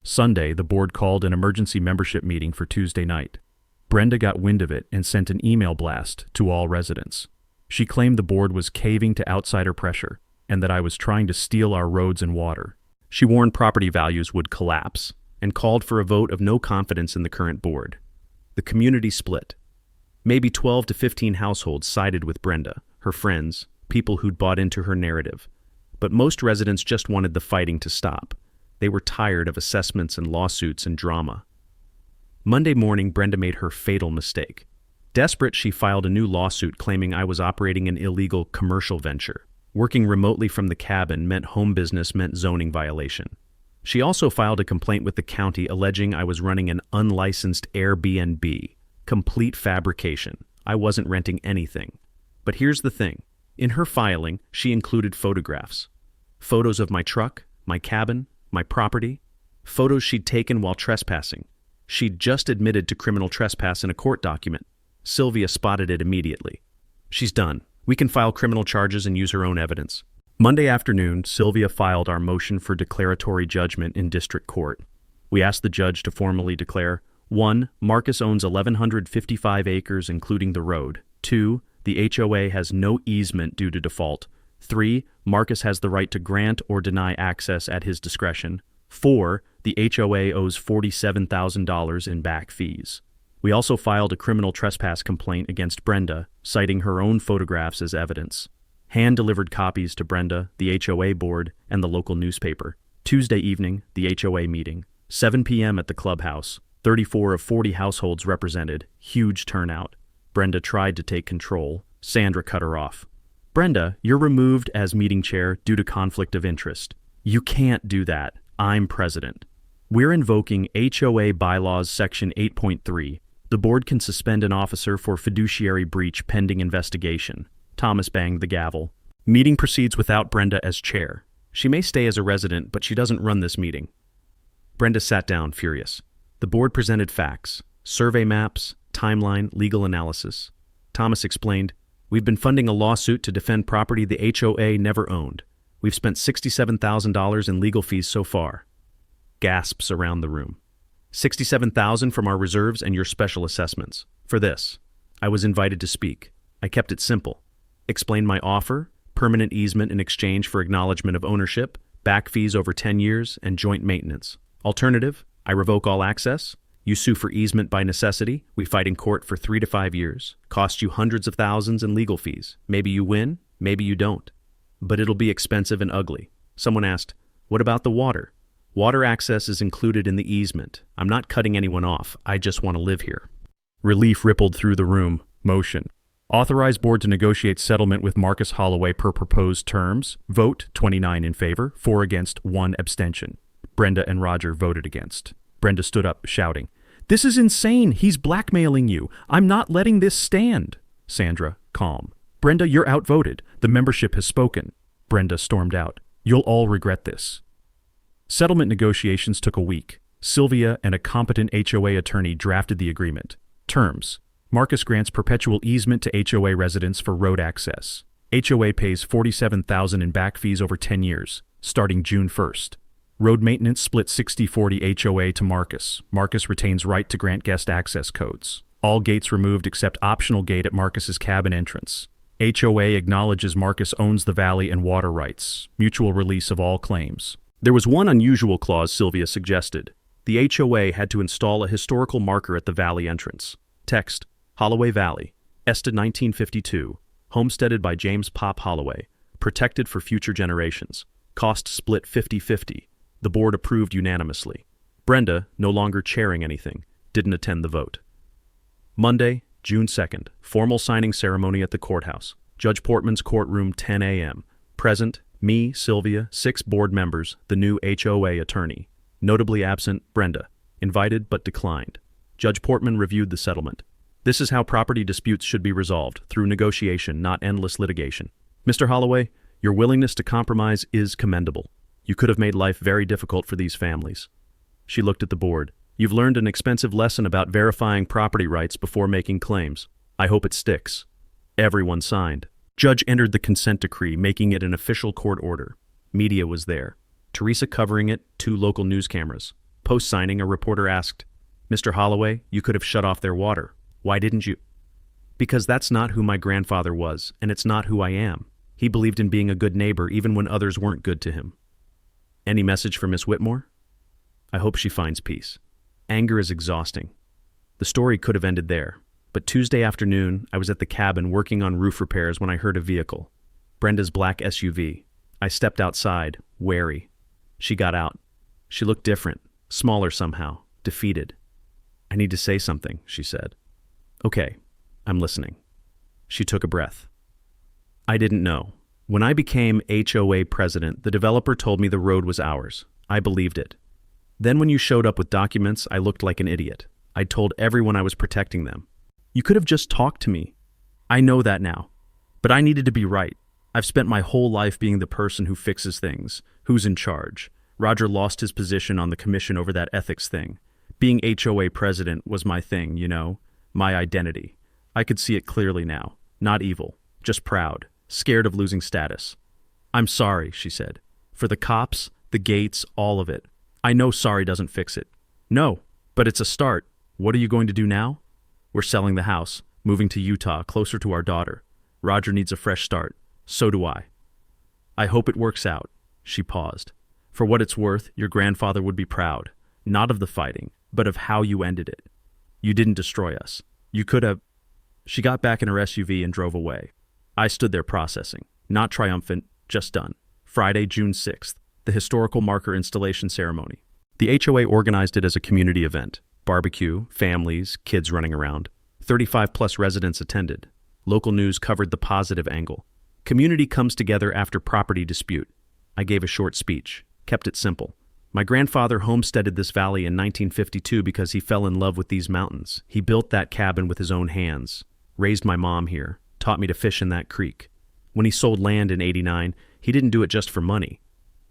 Sunday, the board called an emergency membership meeting for Tuesday night. Brenda got wind of it and sent an email blast to all residents. She claimed the board was caving to outsider pressure and that I was trying to steal our roads and water. She warned property values would collapse and called for a vote of no confidence in the current board. The community split. Maybe 12 to 15 households sided with Brenda, her friends, people who'd bought into her narrative. But most residents just wanted the fighting to stop. They were tired of assessments and lawsuits and drama. Monday morning, Brenda made her fatal mistake. Desperate, she filed a new lawsuit claiming I was operating an illegal commercial venture. Working remotely from the cabin meant home business meant zoning violation. She also filed a complaint with the county alleging I was running an unlicensed Airbnb. Complete fabrication. I wasn't renting anything. But here's the thing. In her filing, she included photographs. Photos of my truck, my cabin, my property, photos she'd taken while trespassing. She'd just admitted to criminal trespass in a court document. Sylvia spotted it immediately. She's done. We can file criminal charges and use her own evidence. Monday afternoon, Sylvia filed our motion for declaratory judgment in district court. We asked the judge to formally declare, 1. Marcus owns 1,155 acres including the road. 2. The HOA has no easement due to default. 3. Marcus has the right to grant or deny access at his discretion. 4. The HOA owes $47,000 in back fees. We also filed a criminal trespass complaint against Brenda, citing her own photographs as evidence. Hand-delivered copies to Brenda, the HOA board, and the local newspaper. Tuesday evening, the HOA meeting. 7 p.m. at the clubhouse. 34 of 40 households represented. Huge turnout. Brenda tried to take control. Sandra cut her off. Brenda, you're removed as meeting chair due to conflict of interest. You can't do that. I'm president. We're invoking HOA Bylaws Section 8.3. The board can suspend an officer for fiduciary breach pending investigation. Thomas banged the gavel. Meeting proceeds without Brenda as chair. She may stay as a resident, but she doesn't run this meeting. Brenda sat down, furious. The board presented facts, survey maps, timeline, legal analysis. Thomas explained, we've been funding a lawsuit to defend property the HOA never owned. We've spent $67,000 in legal fees so far. Gasps around the room. $67,000 from our reserves and your special assessments. For this, I was invited to speak. I kept it simple. Explained my offer, permanent easement in exchange for acknowledgement of ownership, back fees over 10 years, and joint maintenance. Alternative, I revoke all access. You sue for easement by necessity. We fight in court for 3 to 5 years. Cost you hundreds of thousands in legal fees. Maybe you win, maybe you don't. But it'll be expensive and ugly. Someone asked, what about the water? Water access is included in the easement. I'm not cutting anyone off. I just want to live here. Relief rippled through the room. Motion. Authorize board to negotiate settlement with Marcus Holloway per proposed terms. Vote 29 in favor, 4 against, 1 abstention. Brenda and Roger voted against. Brenda stood up, shouting, this is insane. He's blackmailing you. I'm not letting this stand. Sandra, calm. Brenda, you're outvoted. The membership has spoken. Brenda stormed out. You'll all regret this. Settlement negotiations took a week. Sylvia and a competent HOA attorney drafted the agreement. Terms. Marcus grants perpetual easement to HOA residents for road access. HOA pays $47,000 in back fees over 10 years, starting June 1st. Road maintenance split 60-40 HOA to Marcus. Marcus retains right to grant guest access codes. All gates removed except optional gate at Marcus's cabin entrance. HOA acknowledges Marcus owns the valley and water rights. Mutual release of all claims. There was one unusual clause Sylvia suggested. The HOA had to install a historical marker at the valley entrance. Text, Holloway Valley, Ested 1952, homesteaded by James Pop Holloway, protected for future generations. Cost split 50-50. The board approved unanimously. Brenda, no longer chairing anything, didn't attend the vote. Monday, June 2nd, formal signing ceremony at the courthouse. Judge Portman's courtroom, 10 a.m. Present, me, Sylvia, 6 board members, the new HOA attorney. Notably absent, Brenda. Invited but declined. Judge Portman reviewed the settlement. This is how property disputes should be resolved, through negotiation, not endless litigation. Mr. Holloway, your willingness to compromise is commendable. You could have made life very difficult for these families. She looked at the board. You've learned an expensive lesson about verifying property rights before making claims. I hope it sticks. Everyone signed. Judge entered the consent decree, making it an official court order. Media was there. Teresa covering it, 2 local news cameras. Post-signing, a reporter asked, Mr. Holloway, you could have shut off their water. Why didn't you? Because that's not who my grandfather was, and it's not who I am. He believed in being a good neighbor even when others weren't good to him. Any message for Miss Whitmore? I hope she finds peace. Anger is exhausting. The story could have ended there, but Tuesday afternoon, I was at the cabin working on roof repairs when I heard a vehicle. Brenda's black SUV. I stepped outside, wary. She got out. She looked different, smaller somehow, defeated. I need to say something, she said. Okay, I'm listening. She took a breath. I didn't know. When I became HOA president, the developer told me the road was ours. I believed it. Then when you showed up with documents, I looked like an idiot. I told everyone I was protecting them. You could have just talked to me. I know that now. But I needed to be right. I've spent my whole life being the person who fixes things, who's in charge. Roger lost his position on the commission over that ethics thing. Being HOA president was my thing, you know, my identity. I could see it clearly now. Not evil, just proud, scared of losing status. I'm sorry, she said. For the cops, the gates, all of it. I know sorry doesn't fix it. No, but it's a start. What are you going to do now? We're selling the house, moving to Utah, closer to our daughter. Roger needs a fresh start. So do I. I hope it works out. She paused. For what it's worth, your grandfather would be proud, not of the fighting, but of how you ended it. You didn't destroy us. You could have... She got back in her SUV and drove away. I stood there processing, not triumphant, just done. Friday, June 6th, the historical marker installation ceremony. The HOA organized it as a community event. Barbecue, families, kids running around. 35-plus residents attended. Local news covered the positive angle. Community comes together after property dispute. I gave a short speech, kept it simple. My grandfather homesteaded this valley in 1952 because he fell in love with these mountains. He built that cabin with his own hands, raised my mom here, taught me to fish in that creek. When he sold land in '89, he didn't do it just for money,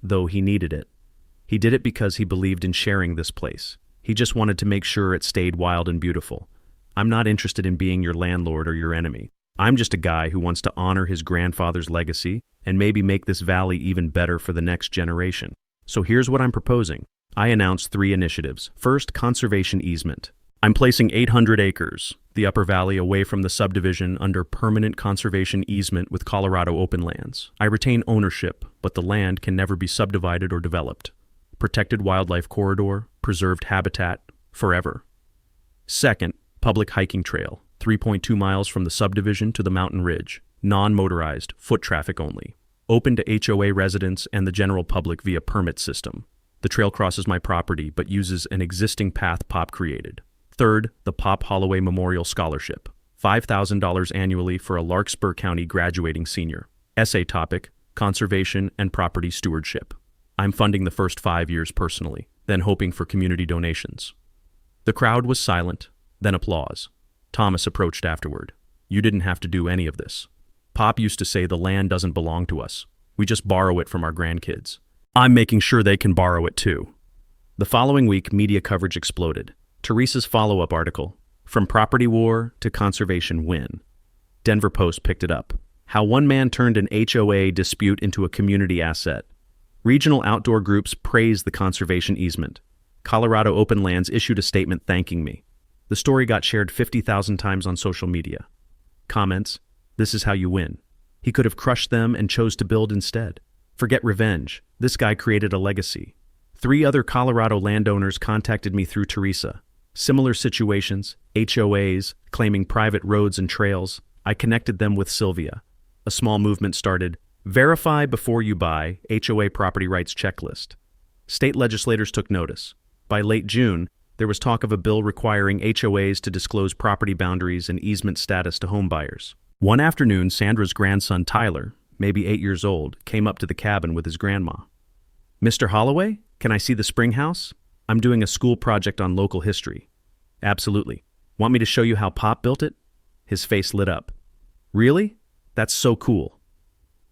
though he needed it. He did it because he believed in sharing this place. He just wanted to make sure it stayed wild and beautiful. I'm not interested in being your landlord or your enemy. I'm just a guy who wants to honor his grandfather's legacy and maybe make this valley even better for the next generation. So here's what I'm proposing. I announced 3 initiatives. First, conservation easement. I'm placing 800 acres, the upper valley, away from the subdivision under permanent conservation easement with Colorado Open Lands. I retain ownership, but the land can never be subdivided or developed. Protected wildlife corridor, preserved habitat, forever. Second, public hiking trail, 3.2 miles from the subdivision to the mountain ridge, non-motorized, foot traffic only. Open to HOA residents and the general public via permit system. The trail crosses my property but uses an existing path Pop created. Third, the Pop Holloway Memorial Scholarship, $5,000 annually for a Larkspur County graduating senior. Essay topic, conservation and property stewardship. I'm funding the first 5 years personally, then hoping for community donations. The crowd was silent, then applause. Thomas approached afterward. You didn't have to do any of this. Pop used to say the land doesn't belong to us. We just borrow it from our grandkids. I'm making sure they can borrow it too. The following week, media coverage exploded. Teresa's follow-up article, From Property War to Conservation Win. Denver Post picked it up. How one man turned an HOA dispute into a community asset. Regional outdoor groups praised the conservation easement. Colorado Open Lands issued a statement thanking me. The story got shared 50,000 times on social media. Comments, this is how you win. He could have crushed them and chose to build instead. Forget revenge. This guy created a legacy. 3 other Colorado landowners contacted me through Teresa. Similar situations, HOAs, claiming private roads and trails. I connected them with Sylvia. A small movement started. Verify before you buy, HOA property rights checklist. State legislators took notice. By late June, there was talk of a bill requiring HOAs to disclose property boundaries and easement status to homebuyers. One afternoon, Sandra's grandson Tyler, maybe 8 years old, came up to the cabin with his grandma. "Mr. Holloway, can I see the spring house? I'm doing a school project on local history." "Absolutely. Want me to show you how Pop built it?" His face lit up. "Really? That's so cool."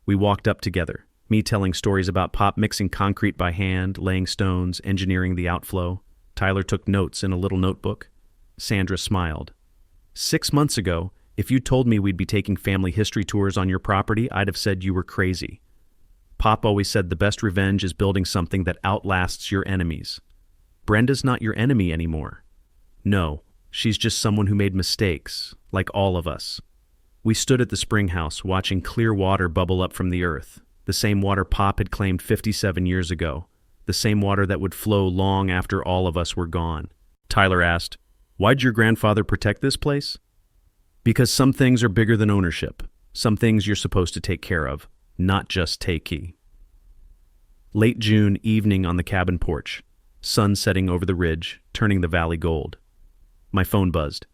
We walked up together, me telling stories about Pop mixing concrete by hand, laying stones, engineering the outflow. Tyler took notes in a little notebook. Sandra smiled. 6 months ago, if you told me we'd be taking family history tours on your property, I'd have said you were crazy. Pop always said the best revenge is building something that outlasts your enemies. Brenda's not your enemy anymore. No, she's just someone who made mistakes, like all of us. We stood at the spring house watching clear water bubble up from the earth, the same water Pop had claimed 57 years ago, the same water that would flow long after all of us were gone. Tyler asked, "Why'd your grandfather protect this place?" "Because some things are bigger than ownership. Some things you're supposed to take care of, not just takey." Late June evening on the cabin porch, sun setting over the ridge, turning the valley gold. My phone buzzed.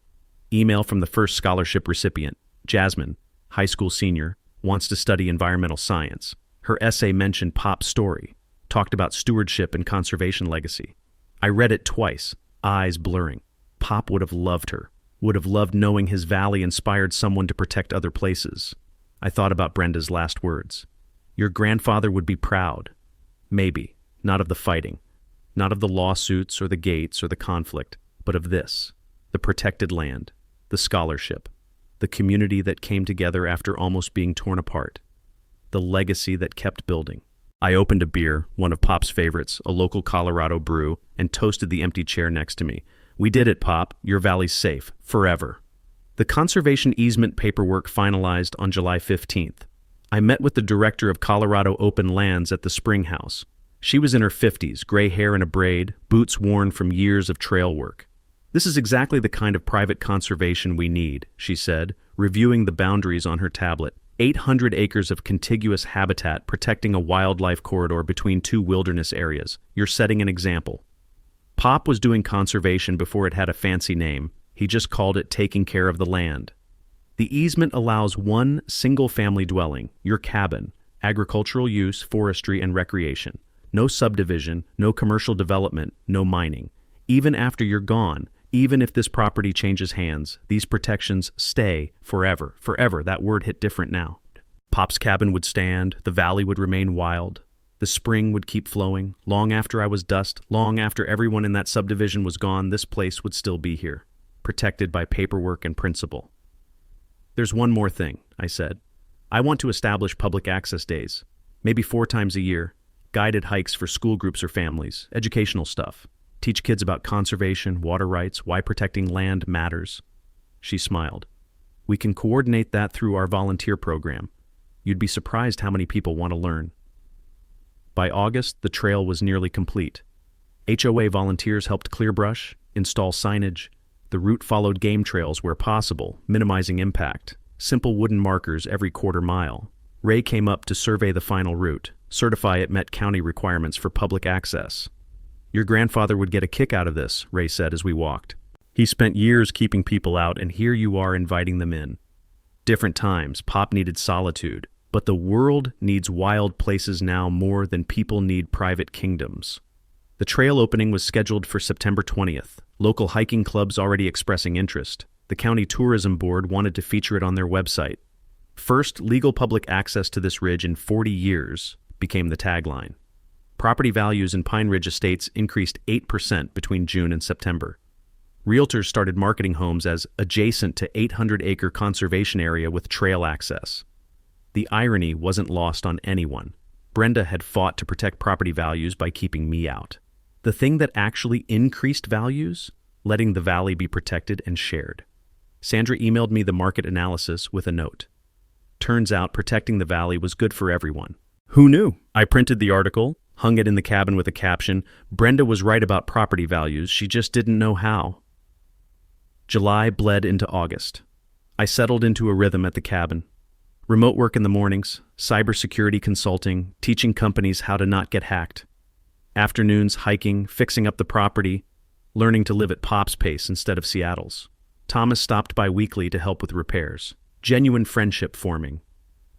Email from the first scholarship recipient, Jasmine, high school senior, wants to study environmental science. Her essay mentioned Pop's story, talked about stewardship and conservation legacy. I read it twice, eyes blurring. Pop would have loved her, would have loved knowing his valley inspired someone to protect other places. I thought about Brenda's last words. Your grandfather would be proud. Maybe, not of the fighting, not of the lawsuits or the gates or the conflict, but of this, the protected land, the scholarship, the community that came together after almost being torn apart, the legacy that kept building. I opened a beer, one of Pop's favorites, a local Colorado brew, and toasted the empty chair next to me. "We did it, Pop. Your valley's safe, forever." The conservation easement paperwork finalized on July 15th. I met with the director of Colorado Open Lands at the Spring House. She was in her 50s, gray hair in a braid, boots worn from years of trail work. "This is exactly the kind of private conservation we need," she said, reviewing the boundaries on her tablet. 800 acres of contiguous habitat protecting a wildlife corridor between 2 wilderness areas. You're setting an example. Pop was doing conservation before it had a fancy name. He just called it taking care of the land. The easement allows one single-family dwelling, your cabin, agricultural use, forestry, and recreation. No subdivision, no commercial development, no mining. Even after you're gone, even if this property changes hands, these protections stay forever. Forever, that word hit different now. Pop's cabin would stand, the valley would remain wild. The spring would keep flowing. Long after I was dust, long after everyone in that subdivision was gone, this place would still be here, protected by paperwork and principle. "There's one more thing," I said. "I want to establish public access days, maybe 4 times a year, guided hikes for school groups or families, educational stuff. Teach kids about conservation, water rights, why protecting land matters." She smiled. "We can coordinate that through our volunteer program. You'd be surprised how many people want to learn." By August, the trail was nearly complete. HOA volunteers helped clear brush, install signage. The route followed game trails where possible, minimizing impact. Simple wooden markers every quarter mile. Ray came up to survey the final route, certify it met county requirements for public access. "Your grandfather would get a kick out of this," Ray said as we walked. "He spent years keeping people out, and here you are inviting them in." Different times, Pop needed solitude, but the world needs wild places now more than people need private kingdoms. The trail opening was scheduled for September 20th. Local hiking clubs already expressing interest. The county tourism board wanted to feature it on their website. "First legal public access to this ridge in 40 years" became the tagline. Property values in Pine Ridge estates increased 8% between June and September. Realtors started marketing homes as adjacent to 800-acre conservation area with trail access. The irony wasn't lost on anyone. Brenda had fought to protect property values by keeping me out. The thing that actually increased values? Letting the valley be protected and shared. Sandra emailed me the market analysis with a note. Turns out protecting the valley was good for everyone. Who knew? I printed the article, Hung it in the cabin with a caption, "Brenda was right about property values, she just didn't know how." July bled into August. I settled into a rhythm at the cabin. Remote work in the mornings, cybersecurity consulting, teaching companies how to not get hacked. Afternoons hiking, fixing up the property, learning to live at Pop's pace instead of Seattle's. Thomas stopped by weekly to help with repairs. Genuine friendship forming.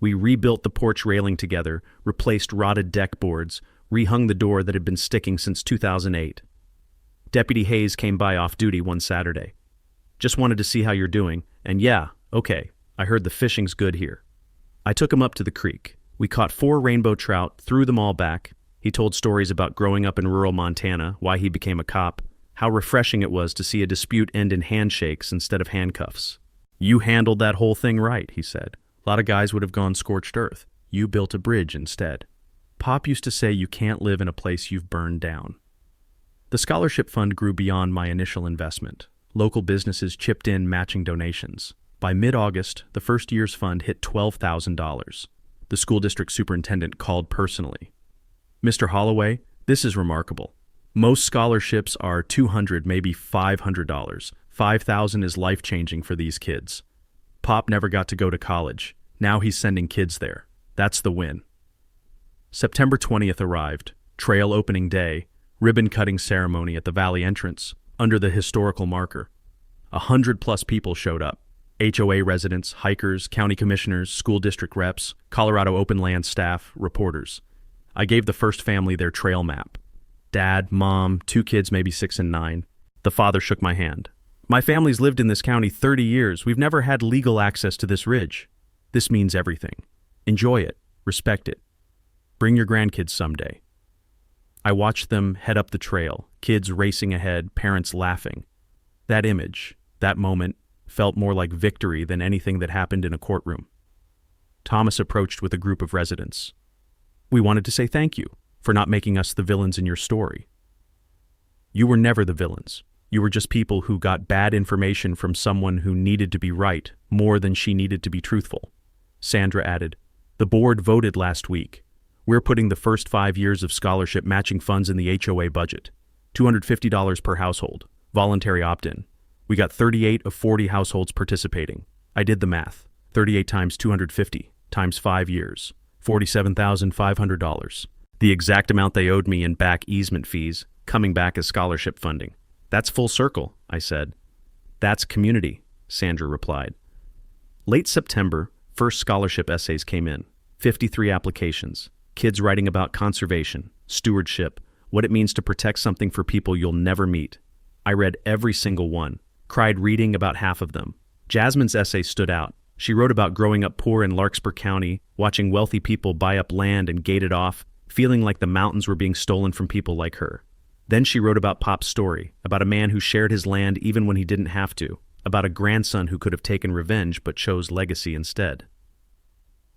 We rebuilt the porch railing together, replaced rotted deck boards, rehung the door that had been sticking since 2008. Deputy Hayes came by off duty one Saturday. "Just wanted to see how you're doing, and yeah, okay, I heard the fishing's good here." I took him up to the creek. We caught 4 rainbow trout, threw them all back. He told stories about growing up in rural Montana, why he became a cop, how refreshing it was to see a dispute end in handshakes instead of handcuffs. "You handled that whole thing right," he said. "A lot of guys would have gone scorched earth. You built a bridge instead." Pop used to say you can't live in a place you've burned down. The scholarship fund grew beyond my initial investment. Local businesses chipped in matching donations. By mid-August, the first year's fund hit $12,000. The school district superintendent called personally. "Mr. Holloway, this is remarkable. Most scholarships are $200, maybe $500. $5,000 is life-changing for these kids. Pop never got to go to college. Now he's sending kids there. That's the win." September 20th arrived, trail opening day, ribbon-cutting ceremony at the valley entrance, under the historical marker. 100+ people showed up. HOA residents, hikers, county commissioners, school district reps, Colorado Open Land staff, reporters. I gave the first family their trail map. Dad, mom, 2 kids maybe 6 and 9. The father shook my hand. "My family's lived in this county 30 years. We've never had legal access to this ridge. This means everything. Enjoy it. Respect it. Bring your grandkids someday." I watched them head up the trail, kids racing ahead, parents laughing. That image, that moment, felt more like victory than anything that happened in a courtroom. Thomas approached with a group of residents. "We wanted to say thank you for not making us the villains in your story." "You were never the villains. You were just people who got bad information from someone who needed to be right more than she needed to be truthful." Sandra added, "The board voted last week. We're putting the first 5 years of scholarship matching funds in the HOA budget. $250 per household, voluntary opt-in. We got 38 of 40 households participating. I did the math. 38 times 250 times 5 years. $47,500. The exact amount they owed me in back easement fees, coming back as scholarship funding. That's full circle," I said. "That's community," Sandra replied. Late September, first scholarship essays came in. 53 applications. Kids writing about conservation, stewardship, what it means to protect something for people you'll never meet. I read every single one, cried reading about half of them. Jasmine's essay stood out. She wrote about growing up poor in Larkspur County, watching wealthy people buy up land and gate it off, feeling like the mountains were being stolen from people like her. Then she wrote about Pop's story, about a man who shared his land even when he didn't have to, about a grandson who could have taken revenge but chose legacy instead.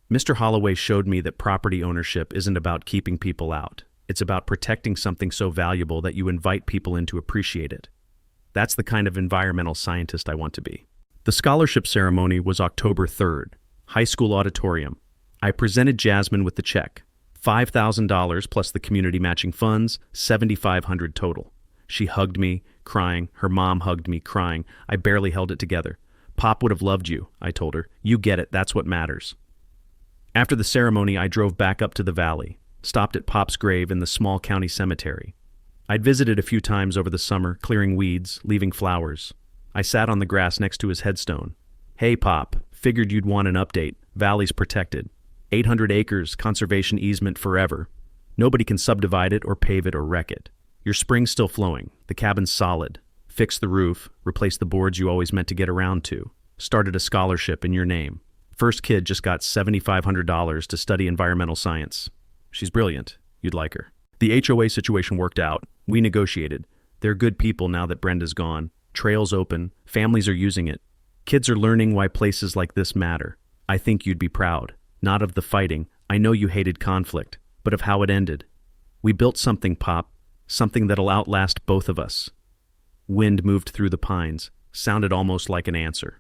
Mr. Holloway showed me that property ownership isn't about keeping people out. It's about protecting something so valuable that you invite people in to appreciate it. That's the kind of environmental scientist I want to be. The scholarship ceremony was October 3rd, high school auditorium. I presented Jasmine with the check, $5,000 plus the community matching funds, $7,500 total. She hugged me, crying. Her mom hugged me, crying. I barely held it together. "Pop would have loved you," I told her. "You get it, that's what matters." After the ceremony, I drove back up to the valley, stopped at Pop's grave in the small county cemetery. I'd visited a few times over the summer, clearing weeds, leaving flowers. I sat on the grass next to his headstone. "Hey, Pop, figured you'd want an update. Valley's protected. 800 acres, conservation easement forever. Nobody can subdivide it or pave it or wreck it. Your spring's still flowing. The cabin's solid. Fixed the roof, replaced the boards you always meant to get around to. Started a scholarship in your name. First kid just got $7,500 to study environmental science. She's brilliant. You'd like her." The HOA situation worked out. We negotiated. They're good people now that Brenda's gone. Trails open. Families are using it. Kids are learning why places like this matter. I think you'd be proud. Not of the fighting. I know you hated conflict, but of how it ended. We built something, Pop. Something that'll outlast both of us. Wind moved through the pines. Sounded almost like an answer.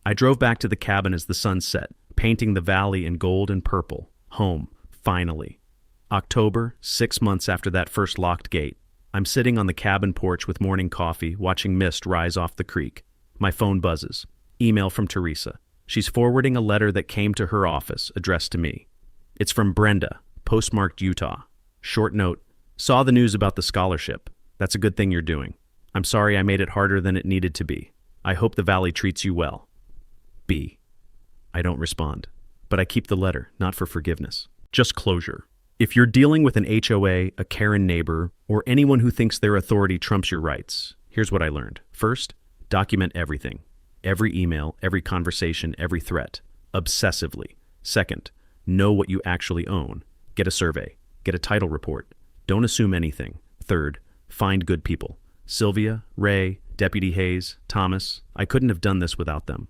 I drove back to the cabin as the sun set, painting the valley in gold and purple. Home, finally. October, 6 months after that first locked gate. I'm sitting on the cabin porch with morning coffee, watching mist rise off the creek. My phone buzzes. Email from Teresa. She's forwarding a letter that came to her office, addressed to me. It's from Brenda, postmarked Utah. Short note, saw the news about the scholarship. That's a good thing you're doing. I'm sorry I made it harder than it needed to be. I hope the Valley treats you well. B. I don't respond, but I keep the letter, not for forgiveness. Just closure. If you're dealing with an HOA, a Karen neighbor, or anyone who thinks their authority trumps your rights, here's what I learned. First, document everything. Every email, every conversation, every threat. Obsessively. Second, know what you actually own. Get a survey. Get a title report. Don't assume anything. Third, find good people. Sylvia, Ray, Deputy Hayes, Thomas. I couldn't have done this without them.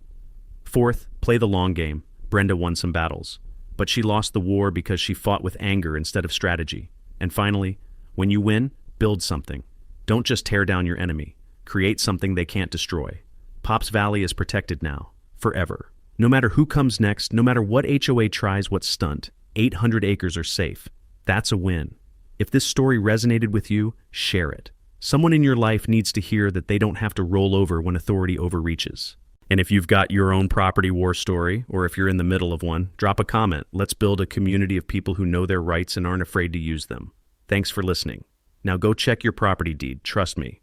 Fourth, play the long game. Brenda won some battles, but she lost the war because she fought with anger instead of strategy. And finally, when you win, build something. Don't just tear down your enemy. Create something they can't destroy. Pops Valley is protected now, forever. No matter who comes next, no matter what HOA tries what stunt, 800 acres are safe. That's a win. If this story resonated with you, share it. Someone in your life needs to hear that they don't have to roll over when authority overreaches. And if you've got your own property war story, or if you're in the middle of one, drop a comment. Let's build a community of people who know their rights and aren't afraid to use them. Thanks for listening. Now go check your property deed, trust me.